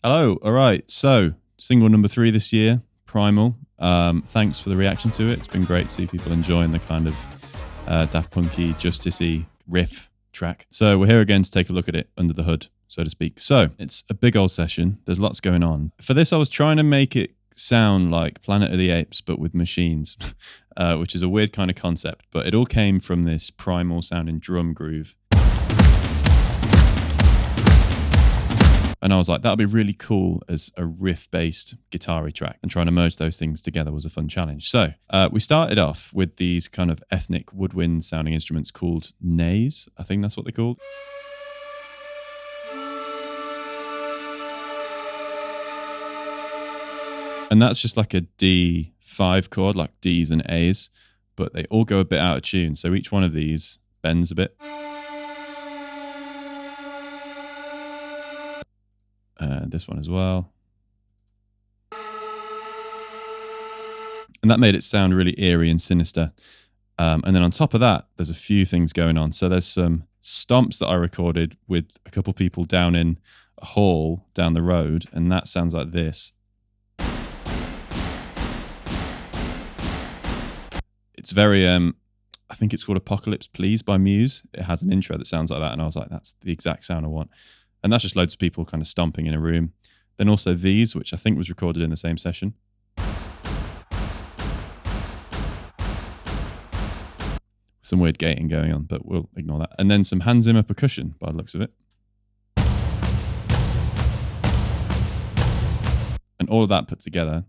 Hello. All right. So, single number 3 this year, Primal. Thanks for the reaction to it. It's been great to see people enjoying the kind of Daft Punky, Justice-y riff track. So, we're here again to take a look at it under the hood, so to speak. So, it's a big old session. There's lots going on. For this, I was trying to make it sound like Planet of the Apes, but with machines, which is a weird kind of concept. But it all came from this primal sounding drum groove. And I was like, that would be really cool as a riff-based guitar-y track. And trying to merge those things together was a fun challenge. So we started off with these kind of ethnic woodwind sounding instruments called nays. I think that's what they're called. And that's just like a D5 chord, like Ds and As. But they all go a bit out of tune. So each one of these bends a bit. This one as well. And that made it sound really eerie and sinister. And then on top of that, there's a few things going on. So there's some stomps that I recorded with a couple people down in a hall down the road. And that sounds like this. It's very, I think it's called Apocalypse Please by Muse. It has an intro that sounds like that. And I was like, that's the exact sound I want. And that's just loads of people kind of stomping in a room. Then also these, which I think was recorded in the same session. Some weird gating going on, but we'll ignore that. And then some Hanz Zimmer percussion by the looks of it. And all of that put together.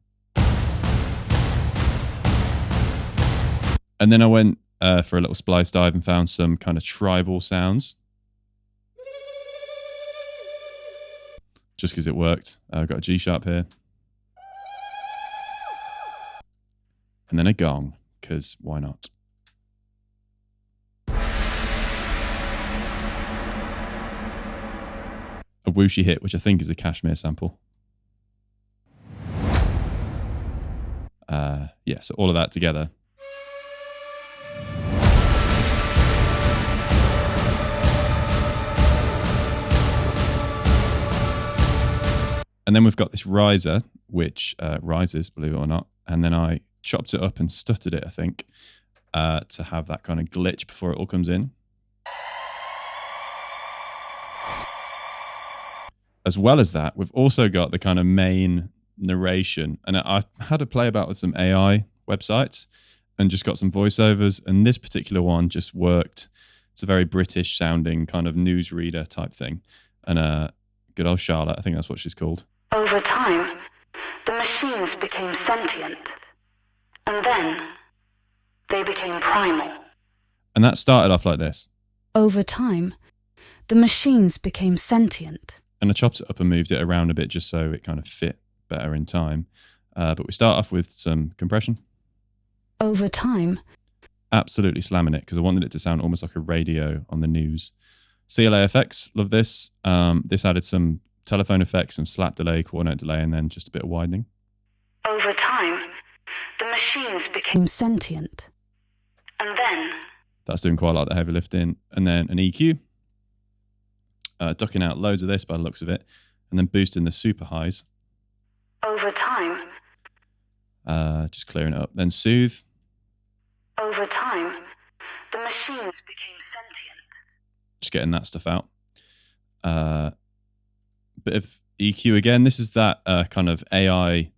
And then I went for a little splice dive and found some kind of tribal sounds. Just because it worked. I've got a G sharp here. And then a gong, because why not? A whooshy hit, which I think is a Kashmir sample. Yeah, so all of that together. And then we've got this riser, which rises, believe it or not. And then I chopped it up and stuttered it, I think, to have that kind of glitch before it all comes in. As well as that, we've also got the kind of main narration. And I had to play about with some AI websites and just got some voiceovers. And this particular one just worked. It's a very British sounding kind of newsreader type thing. And good old Charlotte, I think that's what she's called. Over time, the machines became sentient. And then, they became primal. And that started off like this. Over time, the machines became sentient. And I chopped it up and moved it around a bit just so it kind of fit better in time. But we start off with some compression. Over time. Absolutely slamming it because I wanted it to sound almost like a radio on the news. CLA effects, love this. This added some telephone effects, some slap delay, quarter note delay, and then just a bit of widening. Over time, the machines became sentient. And then... That's doing quite a lot of heavy lifting. And then an EQ. Ducking out loads of this by the looks of it. And then boosting the super highs. Over time. Just clearing it up. Then soothe. Over time, the machines became sentient. Just getting that stuff out. Bit of EQ again. This is that kind of AI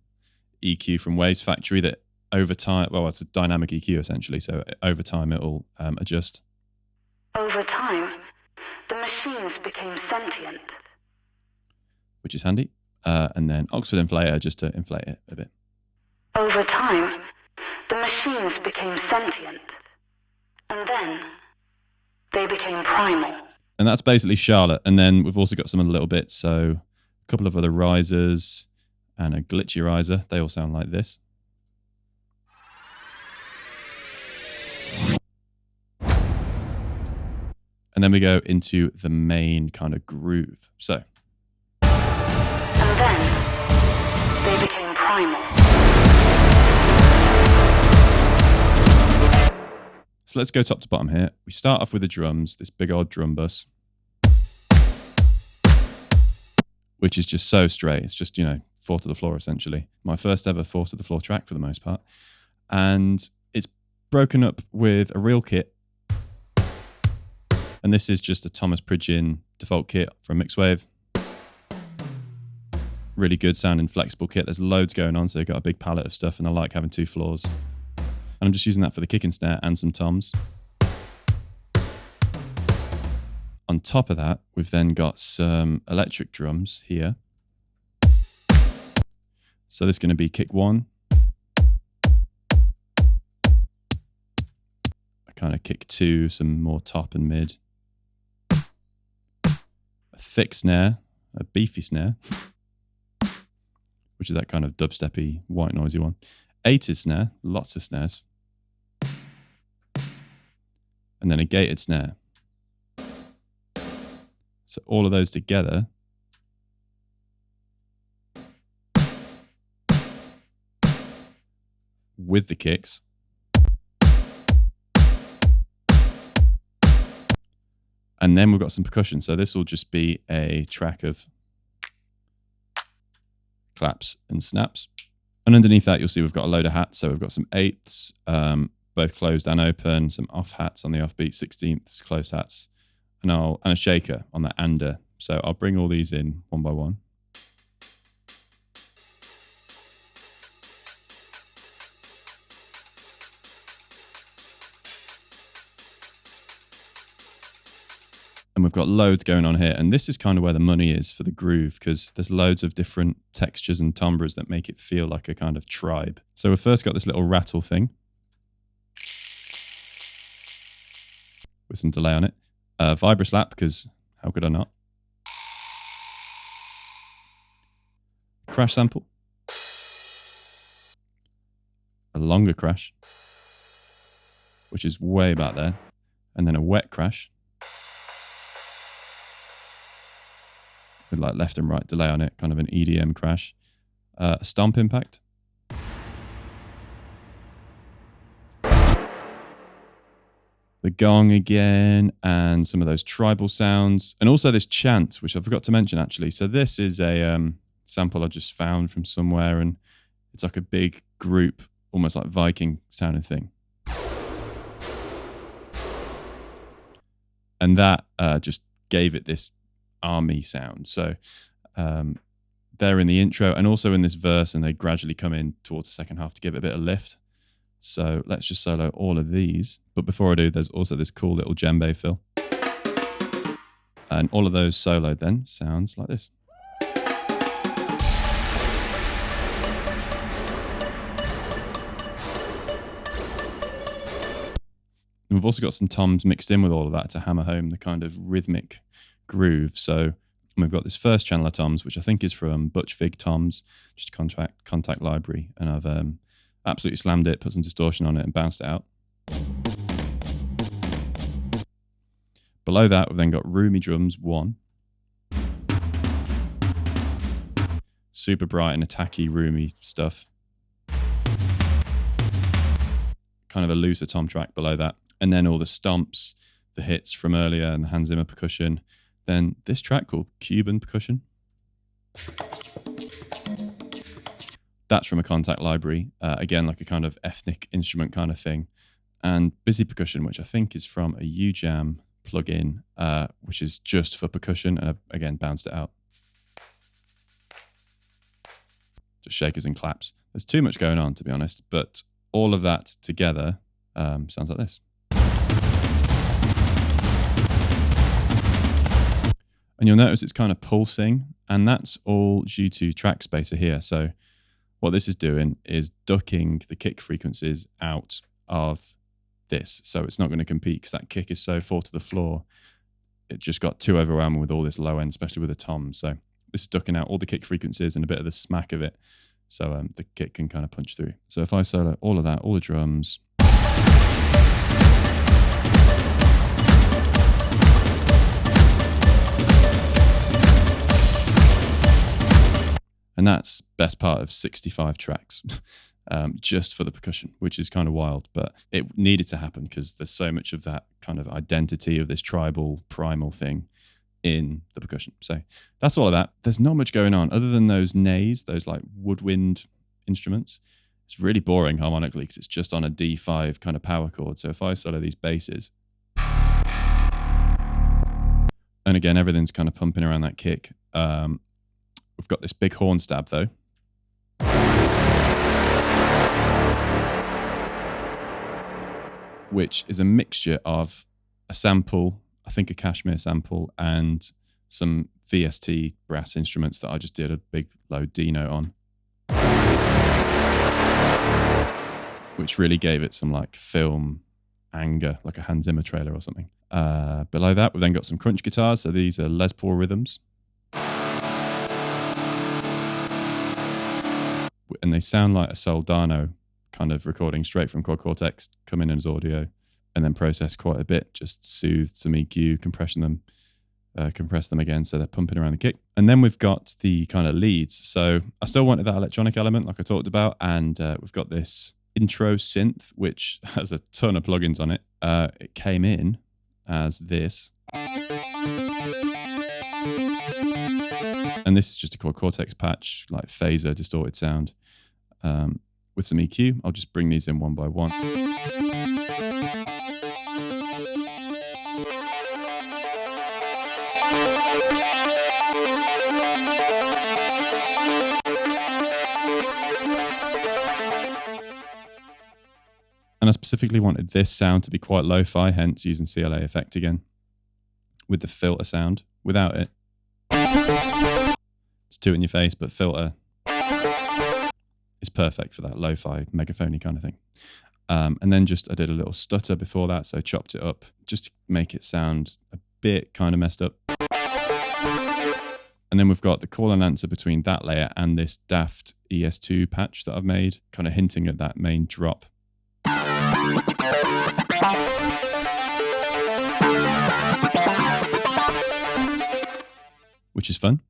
EQ from Waves Factory that over time, well, it's a dynamic EQ essentially. So over time, it'll adjust. Over time, the machines became sentient. Which is handy. And then Oxford inflator just to inflate it a bit. Over time, the machines became sentient. And then they became primal. And that's basically Charlotte. And then we've also got some other little bits. So a couple of other risers and a glitchy riser. They all sound like this. And then we go into the main kind of groove. So. And then they became primal. So let's go top to bottom here. We start off with the drums, this big old drum bus. which is just so straight. It's just, 4 to the floor, essentially. My first ever 4 to the floor track for the most part. And it's broken up with a real kit. And this is just a Thomas Pridgeon default kit from Mixwave. Really good sounding flexible kit. There's loads going on, so you've got a big palette of stuff, and I like having 2 floors. And I'm just using that for the kick and snare and some toms. On top of that, we've then got some electric drums here. So this is going to be kick 1. A kind of kick 2, some more top and mid. A thick snare, a beefy snare, which is that kind of dubsteppy, white noisy one. 8's snare, lots of snares. And then a gated snare. So all of those together with the kicks and then we've got some percussion. So this will just be a track of claps and snaps. And underneath that, you'll see we've got a load of hats. So we've got some 8s, both closed and open, some off hats on the offbeat, 16ths, closed hats, and a shaker on the ander. So I'll bring all these in one by one. And we've got loads going on here. And this is kind of where the money is for the groove, because there's loads of different textures and timbres that make it feel like a kind of tribe. So we've first got this little rattle thing with some delay on it. Vibra slap, because how could I not? Crash sample. A longer crash, which is way back there. And then a wet crash with like left and right delay on it, kind of an EDM crash. A stomp impact. The gong again, and some of those tribal sounds. And also this chant, which I forgot to mention actually. So this is a sample I just found from somewhere, and it's like a big group, almost like Viking sounding thing. And that just gave it this army sound. So they're in the intro and also in this verse, and they gradually come in towards the second half to give it a bit of lift. So let's just solo all of these. But before I do, there's also this cool little djembe fill. And all of those soloed then sounds like this. And we've also got some toms mixed in with all of that to hammer home the kind of rhythmic groove. So we've got this first channel of toms, which I think is from Butch Vig Toms, just a contact library. And I've absolutely slammed it, put some distortion on it and bounced it out. Below that, we've then got Roomy Drums 1. Super bright and attacky, roomy stuff. Kind of a looser tom track below that. And then all the stomps, the hits from earlier, and the Hanz Zimmer percussion. Then this track called Cuban Percussion. That's from a contact library. Again, like a kind of ethnic instrument kind of thing. And Busy Percussion, which I think is from a UJam plugin, which is just for percussion. And I've, again, bounced it out. Just shakers and claps. There's too much going on, to be honest. But all of that together sounds like this. And you'll notice it's kind of pulsing, and that's all due to track spacer here. So what this is doing is ducking the kick frequencies out of this. So it's not going to compete because that kick is so 4 to the floor. It just got too overwhelming with all this low end, especially with the toms. So this is ducking out all the kick frequencies and a bit of the smack of it. So the kick can kind of punch through. So if I solo all of that, all the drums. And that's best part of 65 tracks just for the percussion, which is kind of wild. But it needed to happen because there's so much of that kind of identity of this tribal primal thing in the percussion. So that's all of that. There's not much going on other than those nays, those like woodwind instruments. It's really boring harmonically because it's just on a D5 kind of power chord. So if I solo these basses, and again, everything's kind of pumping around that kick. We've got this big horn stab though. Which is a mixture of a sample, I think a Kashmir sample, and some VST brass instruments that I just did a big low D note on. Which really gave it some like film anger, like a Hanz Zimmer trailer or something. Below that, we've then got some crunch guitars. So these are Les Paul rhythms. And they sound like a Soldano kind of recording straight from Quad Cortex, come in as audio, and then process quite a bit, just soothed some EQ, compress them again, so they're pumping around the kick. And then we've got the kind of leads. So I still wanted that electronic element like I talked about, and we've got this intro synth, which has a ton of plugins on it. It came in as this. And this is just a Quad Cortex patch, like phaser, distorted sound. With some EQ, I'll just bring these in one by one. And I specifically wanted this sound to be quite lo-fi, hence using CLA effect again with the filter sound. Without it, it's too in your face, but filter is perfect for that lo-fi megaphony kind of thing. And then I did a little stutter before that, so I chopped it up just to make it sound a bit kind of messed up. And then we've got the call and answer between that layer and this daft ES2 patch that I've made, kind of hinting at that main drop. Which is fun.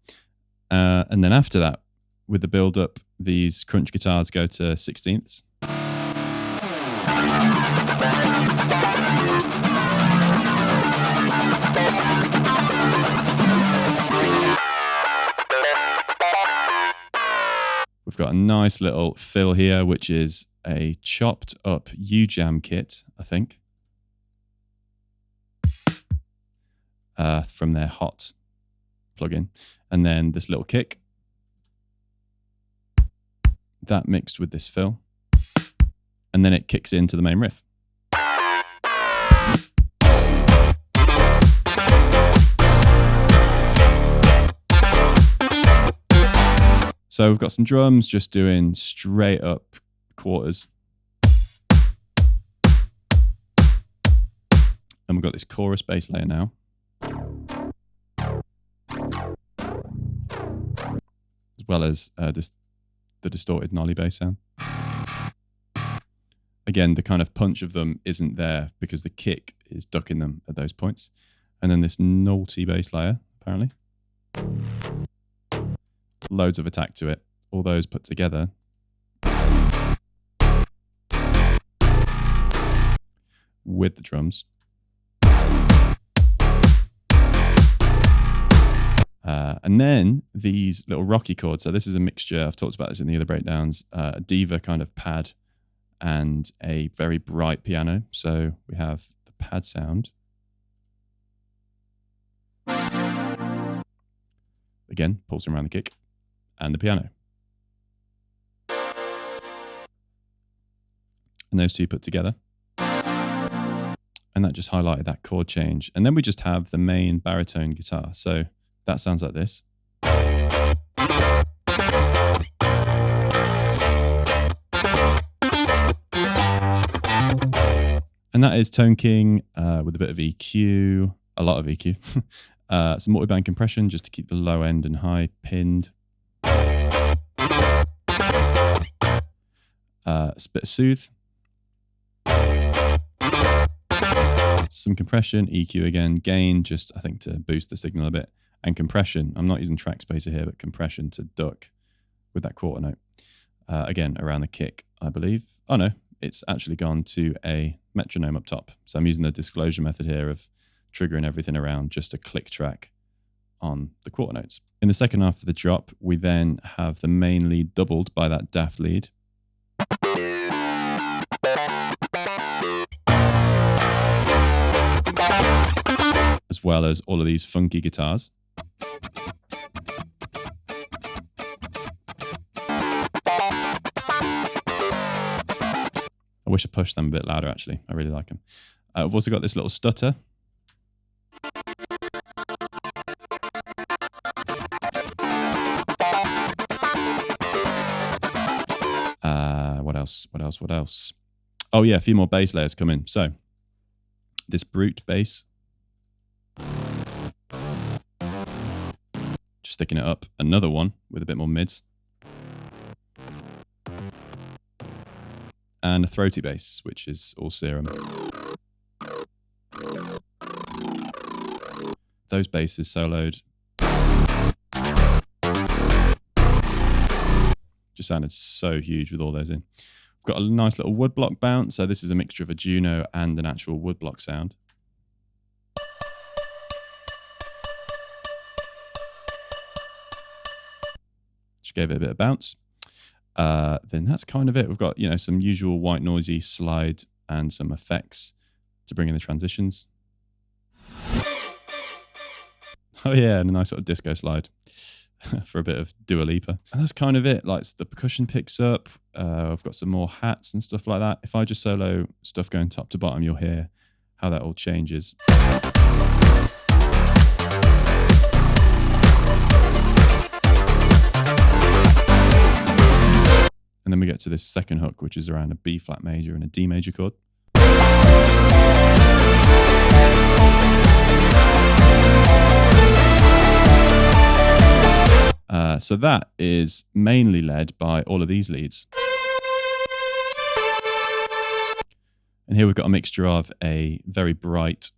And then after that, with the build-up, these crunch guitars go to 16ths. We've got a nice little fill here, which is a chopped up U-Jam kit, I think, from their Hot plugin. And then this little kick, that mixed with this fill. And then it kicks into the main riff. So we've got some drums just doing straight up quarters. And we've got this chorus bass layer now. As well as the distorted nolly bass sound. Again, the kind of punch of them isn't there because the kick is ducking them at those points. And then this naughty bass layer, apparently. Loads of attack to it. All those put together. With the drums. And then these little rocky chords. So this is a mixture, I've talked about this in the other breakdowns, a diva kind of pad and a very bright piano. So we have the pad sound. Again, pulsing around the kick. And the piano. And those two put together. And that just highlighted that chord change. And then we just have the main baritone guitar. So that sounds like this. And that is Tone King with a bit of EQ, a lot of EQ. Some multi-band compression just to keep the low end and high pinned. Bit of soothe. Some compression, EQ again, gain just I think to boost the signal a bit. And compression, I'm not using track spacer here, but compression to duck with that quarter note. Again, around the kick, I believe. Oh no, it's actually gone to a metronome up top. So I'm using the disclosure method here of triggering everything around just a click track on the quarter notes. In the second half of the drop, we then have the main lead doubled by that daft lead. As well as all of these funky guitars. I wish I pushed them a bit louder, actually. I really like them. I've also got this little stutter. What else? Oh yeah, a few more bass layers come in. So, this brute bass. Just sticking it up. Another one with a bit more mids. And a throaty bass, which is all serum. Those basses soloed. Just sounded so huge with all those in. We've got a nice little woodblock bounce. So this is a mixture of a Juno and an actual woodblock sound. Just gave it a bit of bounce. Then that's kind of it. We've got, some usual white noisy slide and some effects to bring in the transitions. Oh yeah, and a nice sort of disco slide for a bit of Dua Lipa. And that's kind of it. Like the percussion picks up. I've got some more hats and stuff like that. If I just solo stuff going top to bottom, you'll hear how that all changes. And then we get to this second hook, which is around a B flat major and a D major chord. So that is mainly led by all of these leads. And here we've got a mixture of a very bright,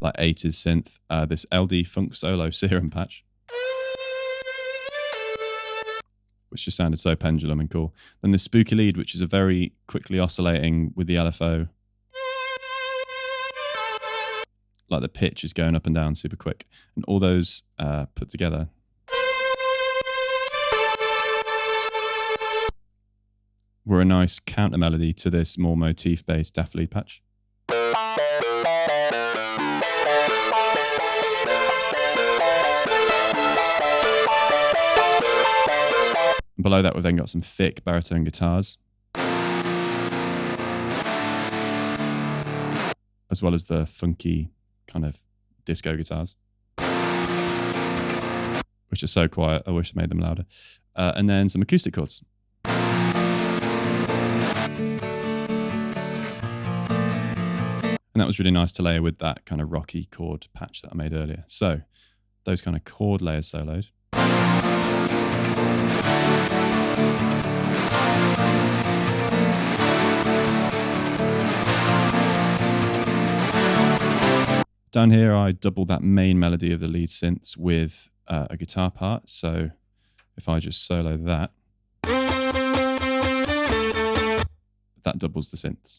like 80s synth, this LD Funk Solo Serum patch, which just sounded so pendulum and cool. Then the spooky lead, which is a very quickly oscillating with the LFO. Like the pitch is going up and down super quick. And all those put together were a nice counter melody to this more motif-based daft lead patch. And below that, we've then got some thick baritone guitars, as well as the funky kind of disco guitars, which are so quiet. I wish I made them louder. And then some acoustic chords. And that was really nice to layer with that kind of rocky chord patch that I made earlier. So those kind of chord layers soloed. Down here, I doubled that main melody of the lead synths with a guitar part. So if I just solo that, that doubles the synths.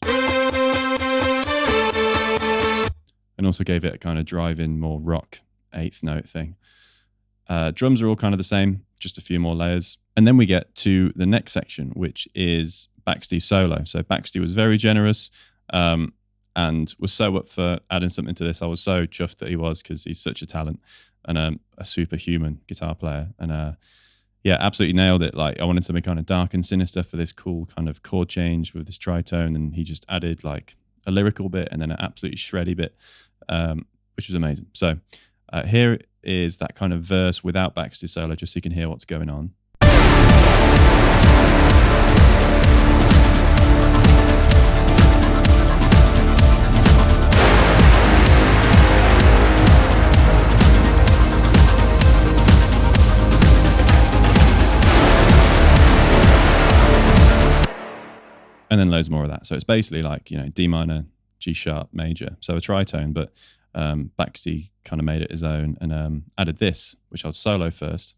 And also gave it a kind of drive-in, more rock eighth note thing. Drums are all kind of the same, just a few more layers. And then we get to the next section, which is BAXTY solo. So BAXTY was very generous. And was so up for adding something to this. I was so chuffed that he was, because he's such a talent and a superhuman guitar player. And yeah, absolutely nailed it. Like I wanted something kind of dark and sinister for this cool kind of chord change with this tritone, and he just added like a lyrical bit and then an absolutely shreddy bit, which was amazing. So here is that kind of verse without BAXTY solo, just so you can hear what's going on. And then loads more of that. So it's basically like, D minor, G sharp, major. So a tritone, but BAXTY kind of made it his own and added this, which I'll solo first.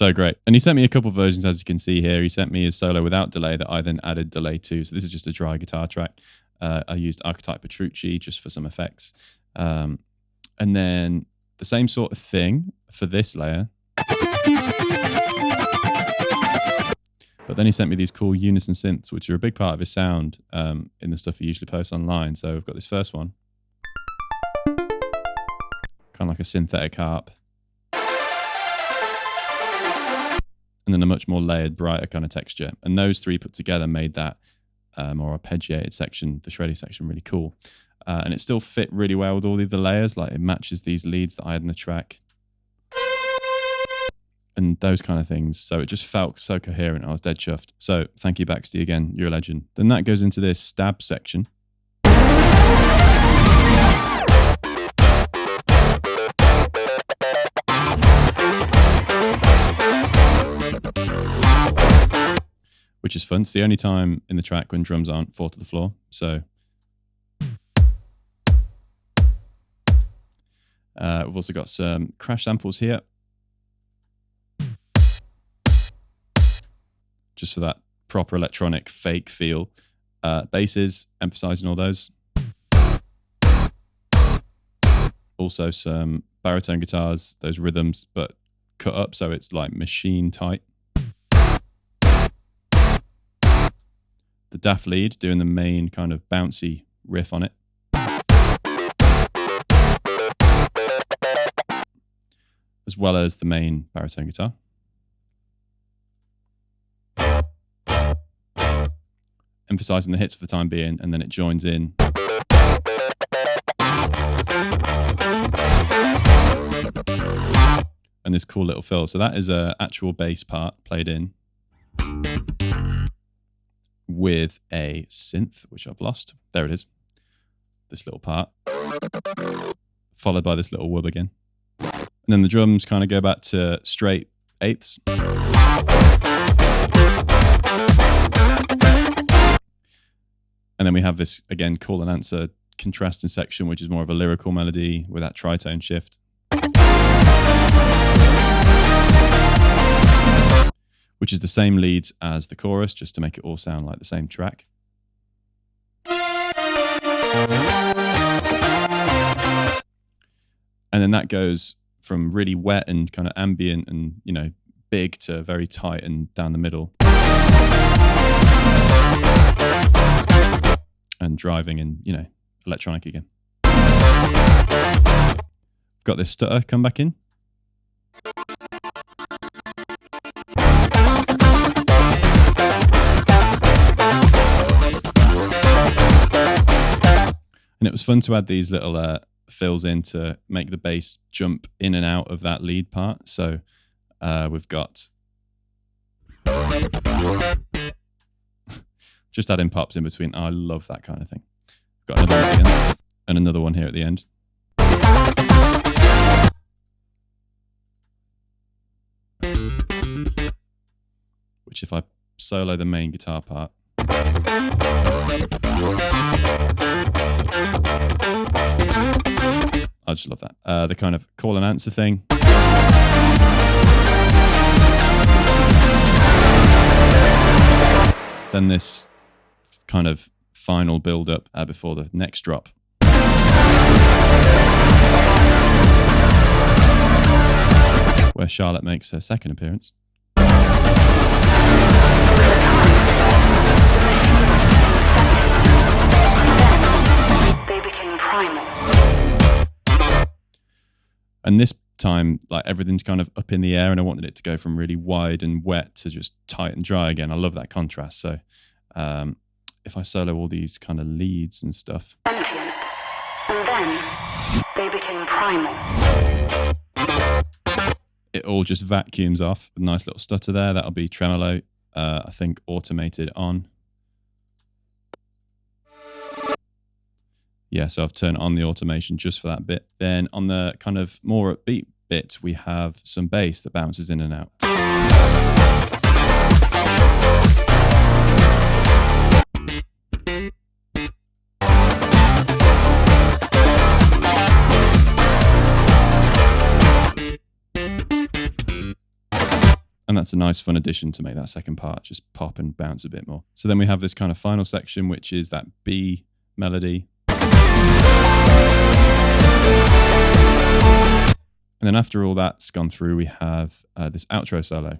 So great. And he sent me a couple of versions, as you can see here. He sent me his solo without delay that I then added delay to. So this is just a dry guitar track. I used Archetype Petrucci just for some effects. And then the same sort of thing for this layer. But then he sent me these cool unison synths, which are a big part of his sound in the stuff he usually posts online. So I've got this first one. Kind of like a synthetic harp. And then a much more layered, brighter kind of texture. And those three put together made that more arpeggiated section, the shreddy section, really cool. And it still fit really well with all the other layers. Like it matches these leads that I had in the track. And those kind of things. So it just felt so coherent. I was dead chuffed. So thank you, BAXTY, again. You're a legend. Then that goes into this stab section. Which is fun. It's the only time in the track when drums aren't fall to the floor. So we've also got some crash samples here. Just for that proper electronic fake feel. Basses, emphasizing all those. Also some baritone guitars, those rhythms, but cut up so it's like machine tight. The DAF lead doing the main kind of bouncy riff on it. As well as the main baritone guitar. Emphasizing the hits for the time being, and then it joins in. And this cool little fill. So that is an actual bass part played in with a synth, which I've lost. There it is. This little part. Followed by this little wub again. And then the drums kind of go back to straight eighths. And then we have this, again, call and answer contrasting section, which is more of a lyrical melody with that tritone shift. Which is the same leads as the chorus, just to make it all sound like the same track. And then that goes from really wet and kind of ambient and, you know, big to very tight and down the middle. And driving and, you know, electronic again. Got this stutter come back in. And it was fun to add these little fills in to make the bass jump in and out of that lead part. So we've got just adding pops in between. Oh, I love that kind of thing. Got another one at the end, and another one here at the end. Which if I solo the main guitar part. I just love that. The kind of call and answer thing. Then this kind of final build-up before the next drop. Where Charlotte makes her second appearance. They became primal. And this time, like everything's kind of up in the air, and I wanted it to go from really wide and wet to just tight and dry again. I love that contrast. So if I solo all these kind of leads and stuff. Sentient. And then they became primal. It all just vacuums off. A nice little stutter there. That'll be tremolo, I think automated on. Yeah, so I've turned on the automation just for that bit. Then on the kind of more upbeat bit, we have some bass that bounces in and out. And that's a nice fun addition to make that second part just pop and bounce a bit more. So then we have this kind of final section, which is that B melody. And then after all that's gone through, we have this outro solo.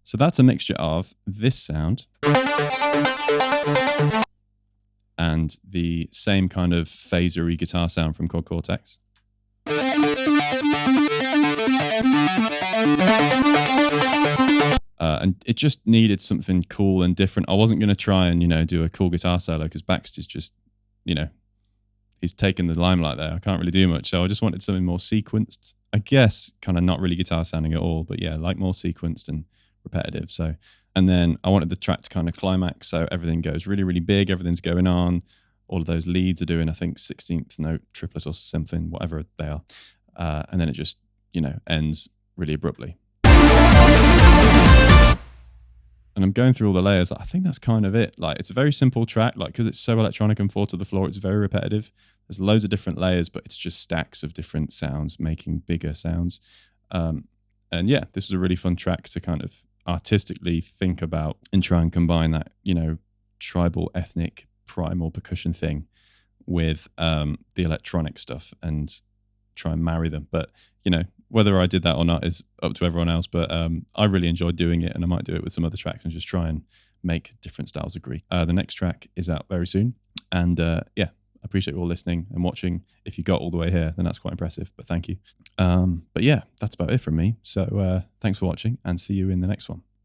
So that's a mixture of this sound and the same kind of phasery guitar sound from Chord Cortex. And it just needed something cool and different. I wasn't going to try and, do a cool guitar solo because BAXTY's just, he's taken the limelight there. I can't really do much. So I just wanted something more sequenced. I guess kind of not really guitar sounding at all, but yeah, like more sequenced and repetitive. So, and then I wanted the track to kind of climax. So everything goes really, really big. Everything's going on. All of those leads are doing, I think, 16th note triplets or something, whatever they are. And then it just, ends really abruptly. And I'm going through all the layers. I think that's kind of it. Like, it's a very simple track, because it's so electronic and 4 to the floor, it's very repetitive. There's loads of different layers, but it's just stacks of different sounds making bigger sounds. And yeah, this is a really fun track to kind of artistically think about and try and combine that, tribal, ethnic, primal percussion thing with the electronic stuff and try and marry them. But, whether I did that or not is up to everyone else. But I really enjoyed doing it, and I might do it with some other tracks and just try and make different styles agree. The next track is out very soon. And yeah, I appreciate you all listening and watching. If you got all the way here, then that's quite impressive, but thank you. But yeah, that's about it from me. So thanks for watching, and see you in the next one.